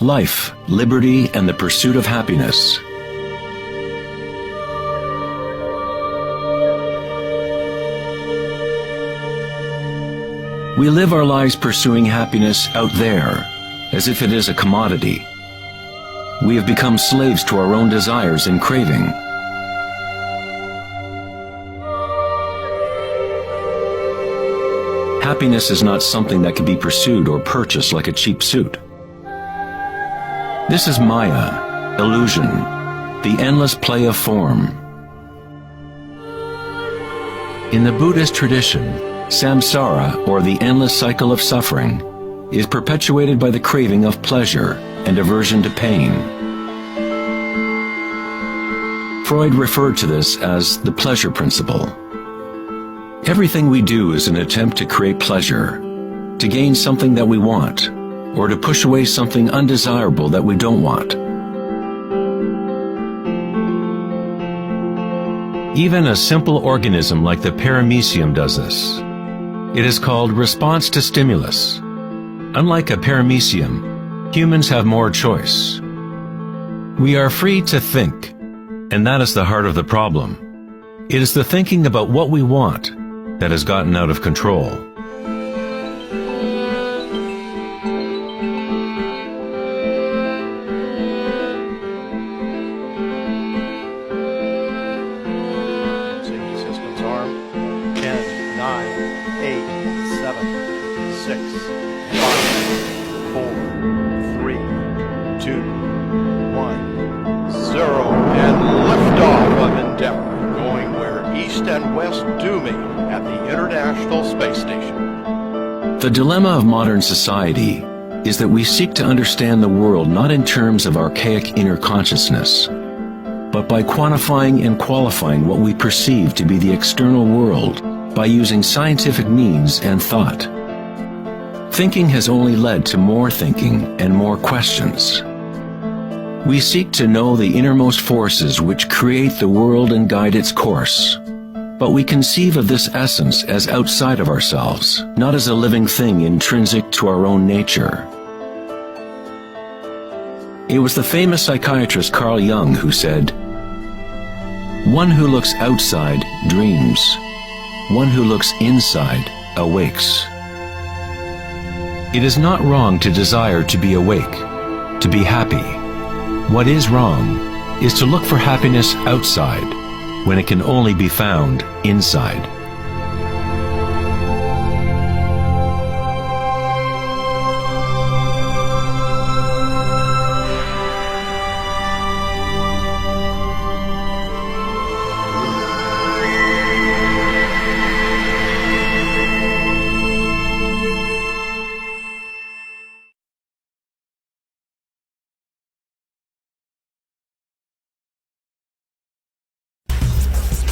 life, liberty, and the pursuit of happiness. We live our lives pursuing happiness out there, as if it is a commodity. We have become slaves to our own desires and craving. Happiness is not something that can be pursued or purchased like a cheap suit. This is Maya, illusion, the endless play of form. In the Buddhist tradition, samsara, or the endless cycle of suffering, is perpetuated by the craving of pleasure and aversion to pain. Freud referred to this as the pleasure principle. Everything we do is an attempt to create pleasure, to gain something that we want, or to push away something undesirable that we don't want. Even a simple organism like the paramecium does this. It is called response to stimulus. Unlike a paramecium, humans have more choice. We are free to think, and that is the heart of the problem. It is the thinking about what we want that has gotten out of control. Safety systems arm. 10, 9, 8, 7, 6, 5, 4, 3, 2, 1, 0, and liftoff of Endeavour, going where east and west do meet at the International Space Station. The dilemma of modern society is that we seek to understand the world not in terms of archaic inner consciousness, but by quantifying and qualifying what we perceive to be the external world by using scientific means and thought. Thinking has only led to more thinking and more questions. We seek to know the innermost forces which create the world and guide its course. But we conceive of this essence as outside of ourselves, not as a living thing intrinsic to our own nature. It was the famous psychiatrist Carl Jung who said, "One who looks outside dreams. One who looks inside awakes." It is not wrong to desire to be awake, to be happy. What is wrong is to look for happiness outside, when it can only be found inside.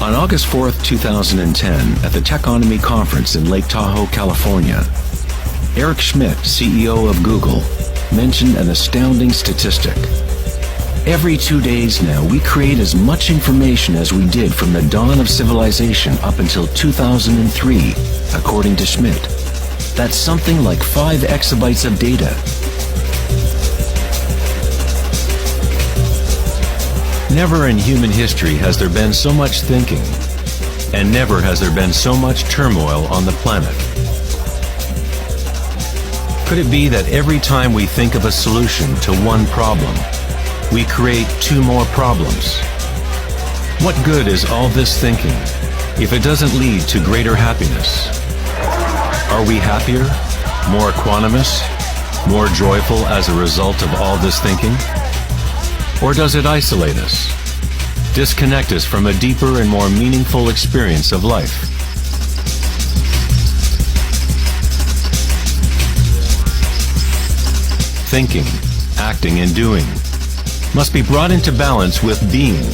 On August 4th, 2010, at the Techonomy Conference in Lake Tahoe, California, Eric Schmidt, CEO of Google, mentioned an astounding statistic. Every 2 days now, we create as much information as we did from the dawn of civilization up until 2003, according to Schmidt. That's something like 5 exabytes of data. Never in human history has there been so much thinking, and never has there been so much turmoil on the planet. Could it be that every time we think of a solution to one problem, we create 2 more problems? What good is all this thinking if it doesn't lead to greater happiness? Are we happier, more equanimous, more joyful as a result of all this thinking? Or does it isolate us, disconnect us from a deeper and more meaningful experience of life? Thinking, acting, and doing must be brought into balance with being.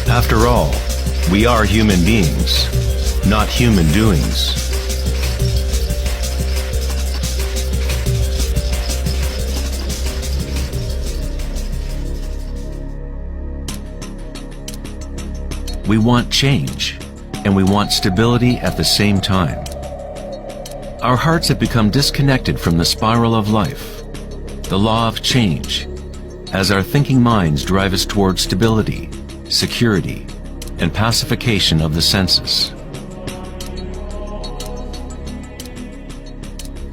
After all, we are human beings, not human doings. We want change, and we want stability at the same time. Our hearts have become disconnected from the spiral of life. the law of change, as our thinking minds drive us towards stability, security, and pacification of the senses.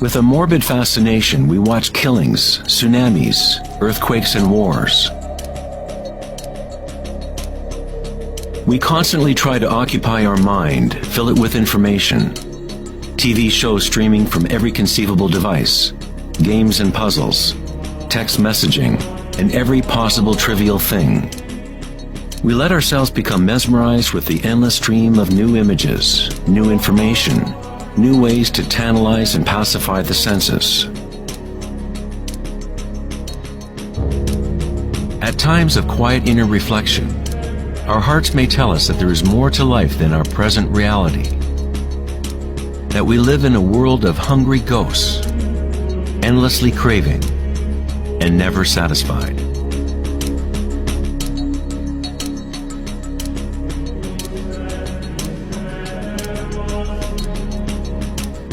With a morbid fascination, we watch killings, tsunamis, earthquakes, and wars. We constantly try to occupy our mind, fill it with information. TV shows streaming from every conceivable device, games and puzzles, text messaging, and every possible trivial thing. We let ourselves become mesmerized with the endless stream of new images, new information, new ways to tantalize and pacify the senses. At times of quiet inner reflection, our hearts may tell us that there is more to life than our present reality, that we live in a world of hungry ghosts, endlessly craving, and never satisfied.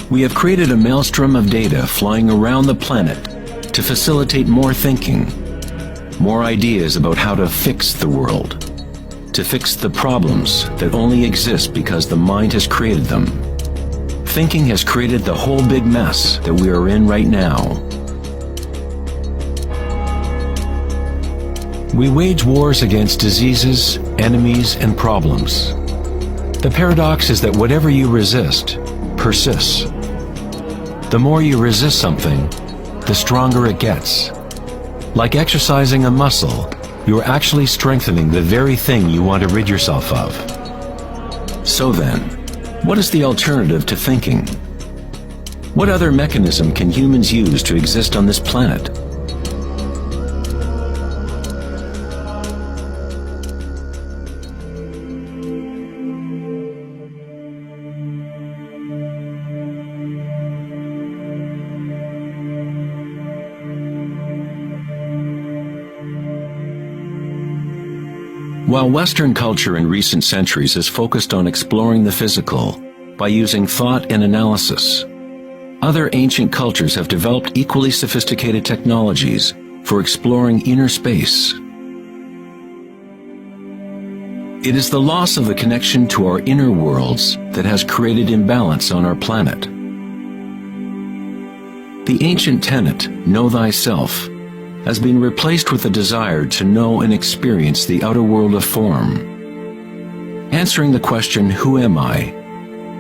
We have created a maelstrom of data flying around the planet to facilitate more thinking, more ideas about how to fix the world, to fix the problems that only exist because the mind has created them. Thinking has created the whole big mess that we are in right now. We wage wars against diseases, enemies, and problems. The paradox is that whatever you resist persists. The more you resist something, the stronger it gets. Like exercising a muscle, you are actually strengthening the very thing you want to rid yourself of. So then, what is the alternative to thinking? What other mechanism can humans use to exist on this planet? While Western culture in recent centuries has focused on exploring the physical by using thought and analysis, other ancient cultures have developed equally sophisticated technologies for exploring inner space. It is the loss of the connection to our inner worlds that has created imbalance on our planet. The ancient tenet, know thyself, has been replaced with a desire to know and experience the outer world of form. Answering the question, who am I,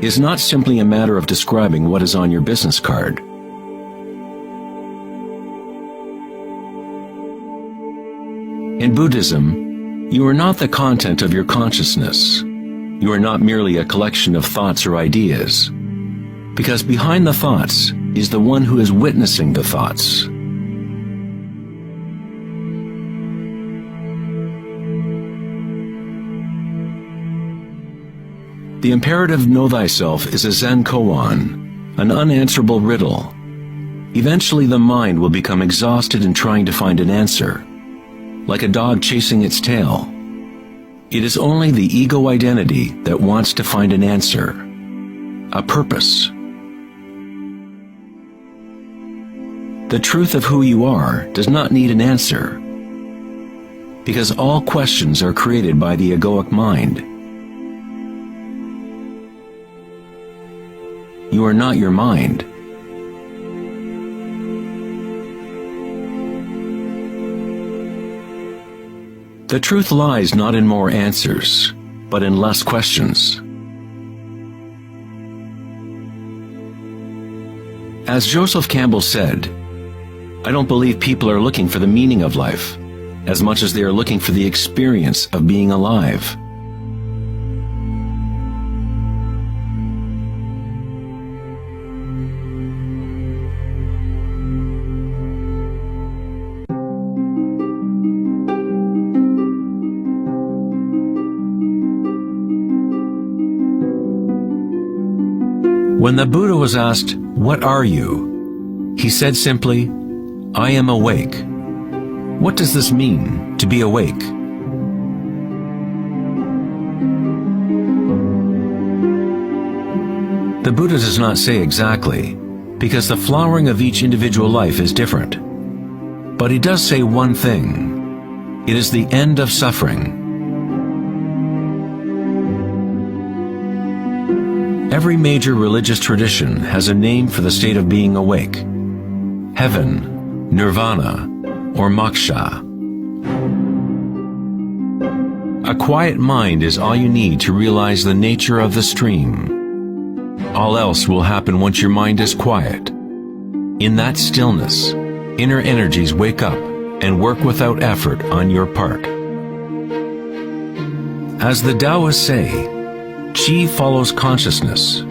is not simply a matter of describing what is on your business card. In Buddhism, you are not the content of your consciousness. You are not merely a collection of thoughts or ideas, because behind the thoughts is the one who is witnessing the thoughts. The imperative know thyself is a Zen koan, an unanswerable riddle. Eventually the mind will become exhausted in trying to find an answer, like a dog chasing its tail. It is only the ego identity that wants to find an answer, a purpose. The truth of who you are does not need an answer, because all questions are created by the egoic mind. You are not your mind. The truth lies not in more answers, but in less questions. As Joseph Campbell said, I don't believe people are looking for the meaning of life, as much as they are looking for the experience of being alive. When the Buddha was asked, "What are you?" he said simply, "I am awake." What does this mean, to be awake? The Buddha does not say exactly, because the flowering of each individual life is different. But he does say one thing. It is the end of suffering. Every major religious tradition has a name for the state of being awake. Heaven, nirvana, or moksha. A quiet mind is all you need to realize the nature of the stream. All else will happen once your mind is quiet. In that stillness, inner energies wake up and work without effort on your part. As the Taoists say, Qi follows consciousness.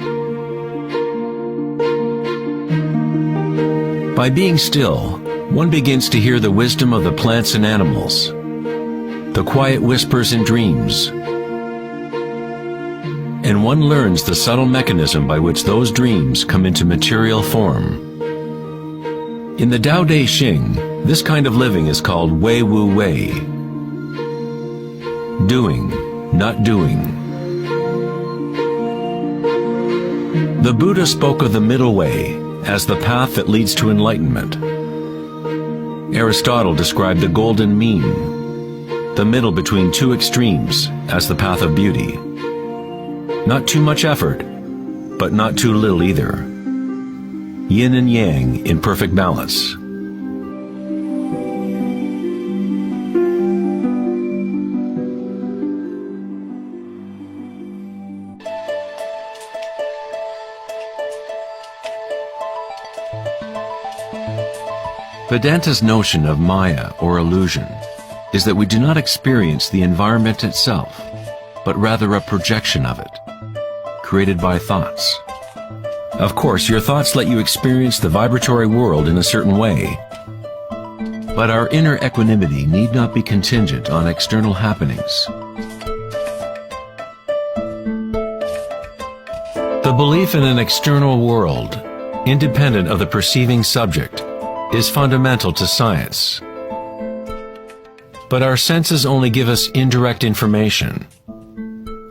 By being still, one begins to hear the wisdom of the plants and animals, the quiet whispers in dreams, and one learns the subtle mechanism by which those dreams come into material form. In the Tao Te Ching, this kind of living is called Wei Wu Wei. Doing, not doing. The Buddha spoke of the middle way as the path that leads to enlightenment. Aristotle described the golden mean, the middle between two extremes, as the path of beauty. Not too much effort, but not too little either. Yin and yang in perfect balance. Vedanta's notion of Maya, or illusion, is that we do not experience the environment itself, but rather a projection of it, created by thoughts. Of course, your thoughts let you experience the vibratory world in a certain way, but our inner equanimity need not be contingent on external happenings. The belief in an external world, independent of the perceiving subject, is fundamental to science. But our senses only give us indirect information.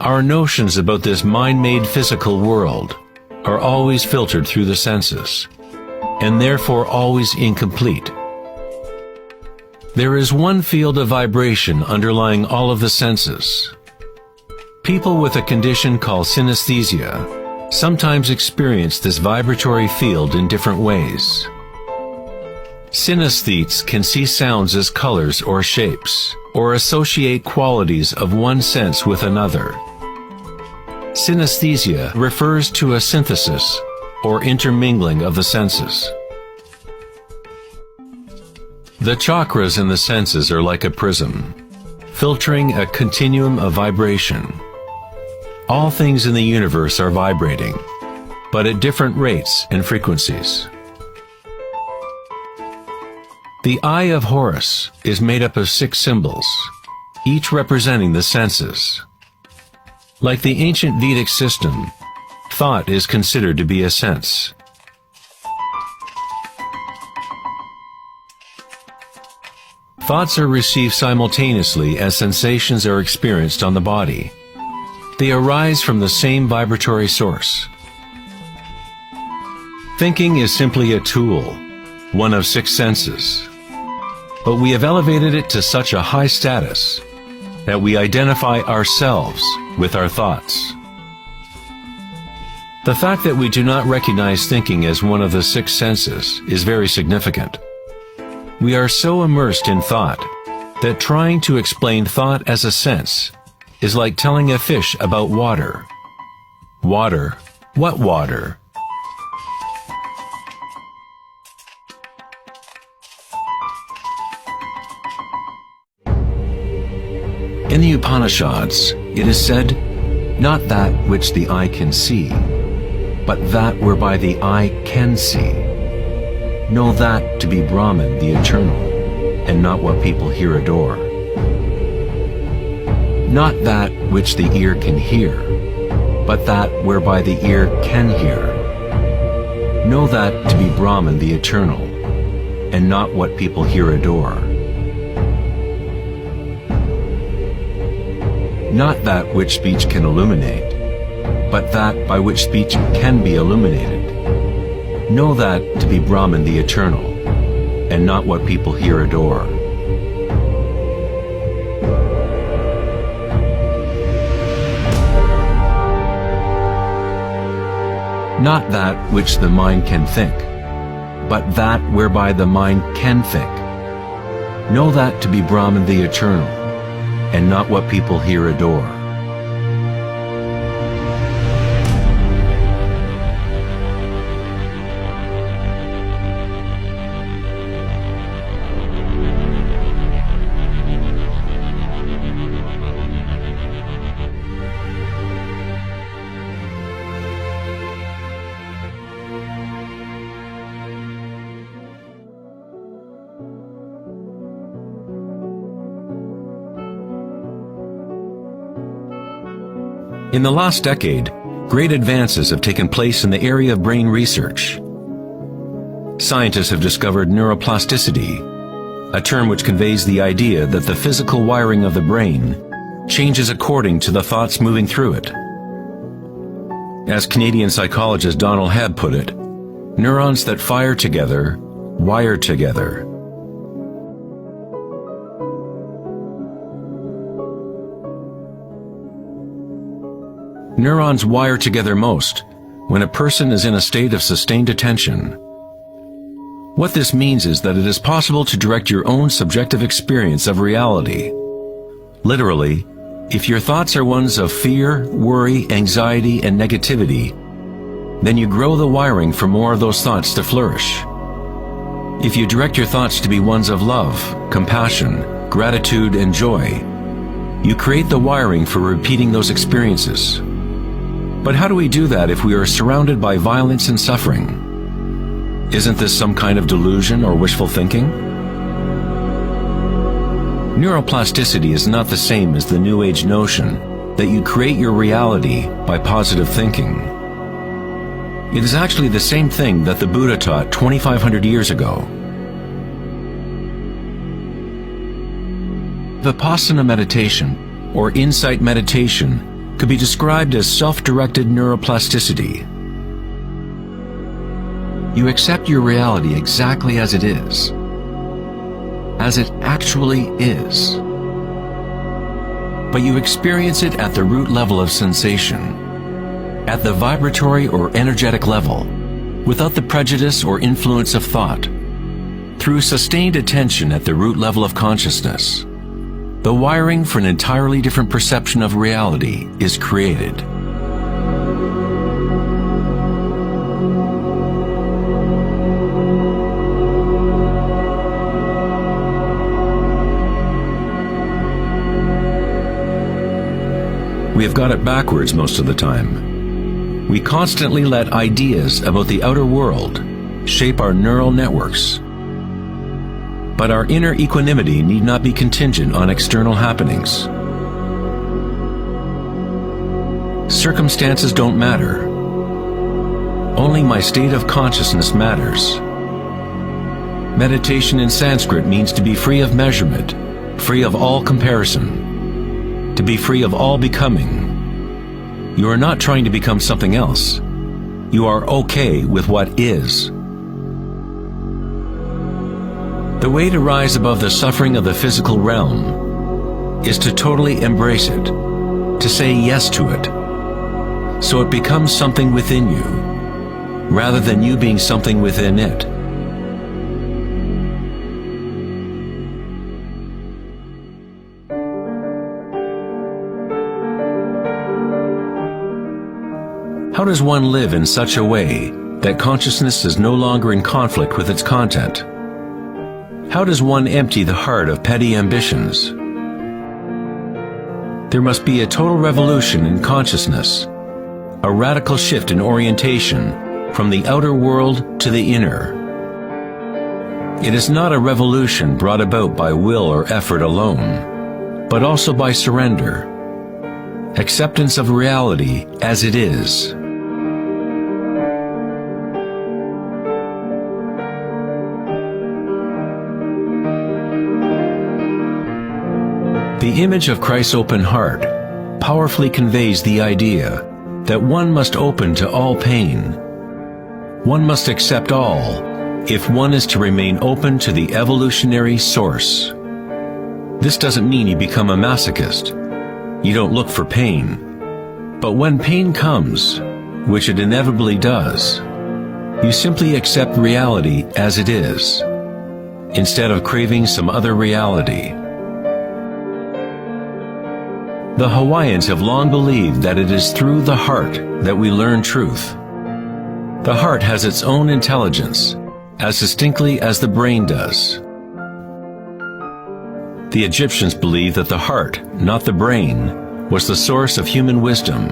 Our notions about this mind-made physical world are always filtered through the senses, and therefore always incomplete. There is one field of vibration underlying all of the senses. People with a condition called synesthesia sometimes experience this vibratory field in different ways. Synesthetes can see sounds as colors or shapes, or associate qualities of one sense with another. Synesthesia refers to a synthesis or intermingling of the senses. The chakras in the senses are like a prism, filtering a continuum of vibration. All things in the universe are vibrating, but at different rates and frequencies. The Eye of Horus is made up of 6 symbols, each representing the senses. Like the ancient Vedic system, thought is considered to be a sense. Thoughts are received simultaneously as sensations are experienced on the body. They arise from the same vibratory source. Thinking is simply a tool, one of 6 senses. But we have elevated it to such a high status that we identify ourselves with our thoughts. The fact that we do not recognize thinking as one of the 6 senses is very significant. We are so immersed in thought that trying to explain thought as a sense is like telling a fish about water. Water? What water? In the Upanishads, it is said, "Not that which the eye can see, but that whereby the eye can see. Know that to be Brahman, the eternal, and not what people here adore. Not that which the ear can hear, but that whereby the ear can hear. Know that to be Brahman, the eternal, and not what people here adore. Not that which speech can illuminate, but that by which speech can be illuminated. Know that to be Brahman, the eternal, and not what people here adore. Not that which the mind can think, but that whereby the mind can think. Know that to be Brahman the eternal, and not what people here adore. In the last decade, great advances have taken place in the area of brain research. Scientists have discovered neuroplasticity, a term which conveys the idea that the physical wiring of the brain changes according to the thoughts moving through it. As Canadian psychologist Donald Hebb put it, neurons that fire together, wire together. Neurons wire together most when a person is in a state of sustained attention. What this means is that it is possible to direct your own subjective experience of reality. Literally, if your thoughts are ones of fear, worry, anxiety, and negativity, then you grow the wiring for more of those thoughts to flourish. If you direct your thoughts to be ones of love, compassion, gratitude, and joy, you create the wiring for repeating those experiences. But how do we do that if we are surrounded by violence and suffering? Isn't this some kind of delusion or wishful thinking? Neuroplasticity is not the same as the New Age notion that you create your reality by positive thinking. It is actually the same thing that the Buddha taught 2,500 years ago. Vipassana meditation, or insight meditation, could be described as self-directed neuroplasticity. You accept your reality exactly as it actually is. But you experience it at the root level of sensation, at the vibratory or energetic level, without the prejudice or influence of thought, through sustained attention at the root level of consciousness. The wiring for an entirely different perception of reality is created. We have got it backwards most of the time. We constantly let ideas about the outer world shape our neural networks. But our inner equanimity need not be contingent on external happenings. Circumstances don't matter. Only my state of consciousness matters. Meditation in Sanskrit means to be free of measurement, free of all comparison, to be free of all becoming. You are not trying to become something else. You are okay with what is. The way to rise above the suffering of the physical realm is to totally embrace it, to say yes to it, so it becomes something within you, rather than you being something within it. How does one live in such a way that consciousness is no longer in conflict with its content? How does one empty the heart of petty ambitions? There must be a total revolution in consciousness, a radical shift in orientation from the outer world to the inner. It is not a revolution brought about by will or effort alone, but also by surrender, acceptance of reality as it is. The image of Christ's open heart powerfully conveys the idea that one must open to all pain. One must accept all, if one is to remain open to the evolutionary source. This doesn't mean you become a masochist. You don't look for pain. But when pain comes, which it inevitably does, you simply accept reality as it is, instead of craving some other reality. The Hawaiians have long believed that it is through the heart that we learn truth. The heart has its own intelligence, as distinctly as the brain does. The Egyptians believed that the heart, not the brain, was the source of human wisdom.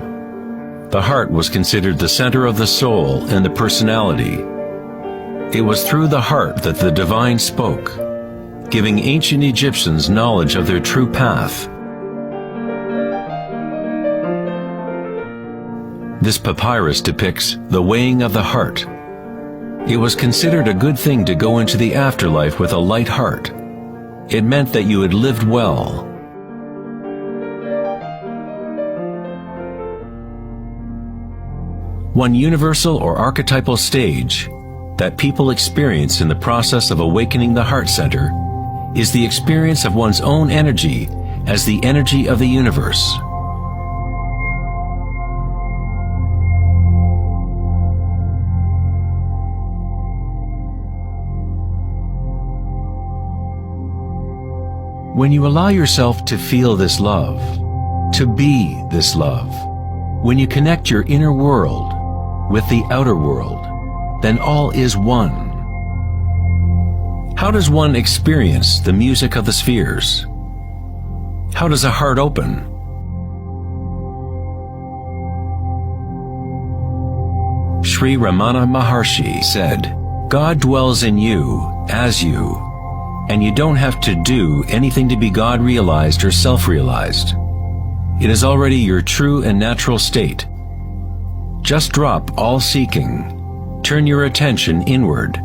The heart was considered the center of the soul and the personality. It was through the heart that the divine spoke, giving ancient Egyptians knowledge of their true path. This papyrus depicts the weighing of the heart. It was considered a good thing to go into the afterlife with a light heart. It meant that you had lived well. One universal or archetypal stage that people experience in the process of awakening the heart center is the experience of one's own energy as the energy of the universe. When you allow yourself to feel this love, to be this love, when you connect your inner world with the outer world, then all is one. How does one experience the music of the spheres? How does a heart open? Sri Ramana Maharshi said, "God dwells in you, as you, and you don't have to do anything to be God-realized or self-realized. It is already your true and natural state. Just drop all seeking, turn your attention inward,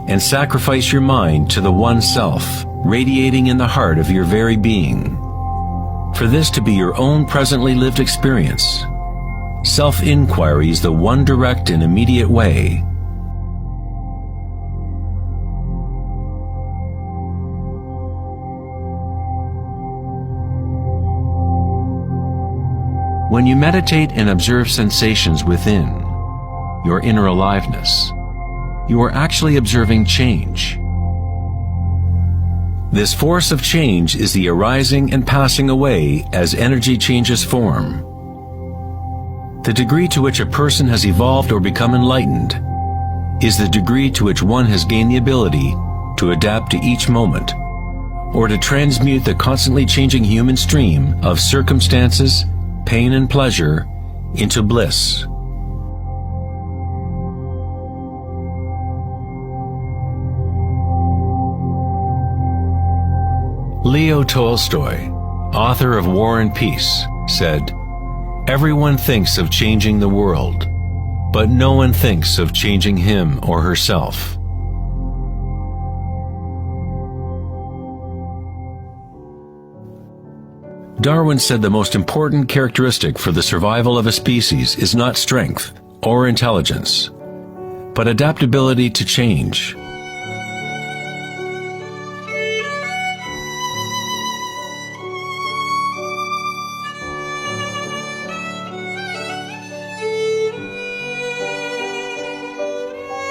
and sacrifice your mind to the one self, radiating in the heart of your very being. For this to be your own presently lived experience, self-inquiry is the one direct and immediate way. When you meditate and observe sensations within, your inner aliveness, you are actually observing change. This force of change is the arising and passing away as energy changes form. The degree to which a person has evolved or become enlightened is the degree to which one has gained the ability to adapt to each moment, or to transmute the constantly changing human stream of circumstances, pain and pleasure, into bliss. Leo Tolstoy, author of War and Peace, said, "Everyone thinks of changing the world, but no one thinks of changing him or herself." Darwin said the most important characteristic for the survival of a species is not strength or intelligence, but adaptability to change.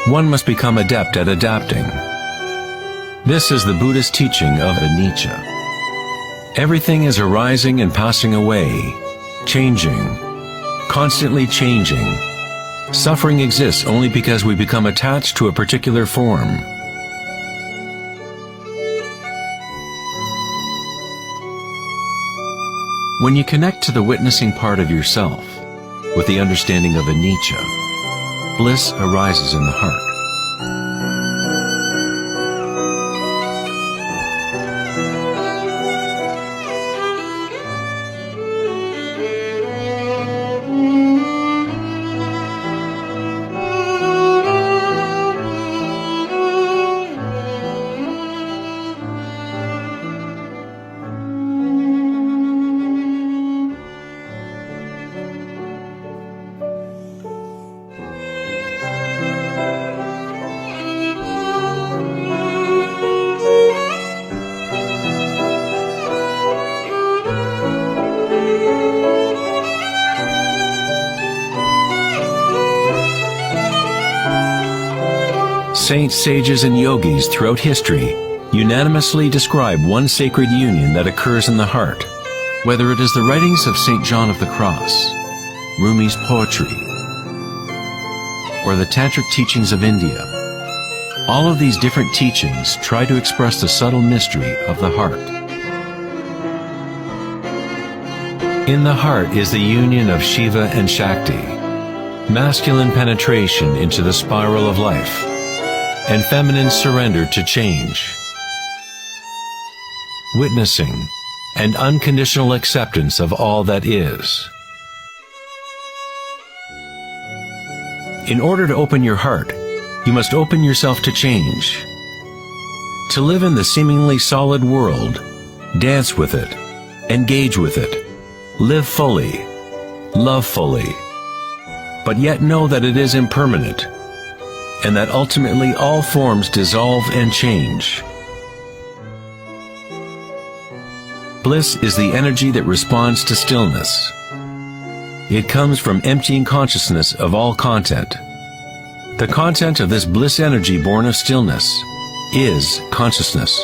One must become adept at adapting. This is the Buddhist teaching of anicca. Everything is arising and passing away, changing, constantly changing. Suffering exists only because we become attached to a particular form. When you connect to the witnessing part of yourself with the understanding of anicca, bliss arises in the heart. saints, sages, and yogis throughout history unanimously describe one sacred union that occurs in the heart. Whether it is the writings of St. John of the Cross, Rumi's poetry, or the tantric teachings of India, all of these different teachings try to express the subtle mystery of the heart. In the heart is the union of Shiva and Shakti, masculine penetration into the spiral of life, and feminine surrender to change, witnessing and unconditional acceptance of all that is. In order to open your heart, you must open yourself to change. To live in the seemingly solid world, dance with it, engage with it, live fully, love fully, but yet know that it is impermanent, and that ultimately all forms dissolve and change. Bliss is the energy that responds to stillness. It comes from emptying consciousness of all content. The content of this bliss energy born of stillness is consciousness,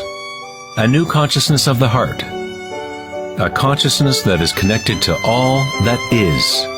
a new consciousness of the heart, a consciousness that is connected to all that is.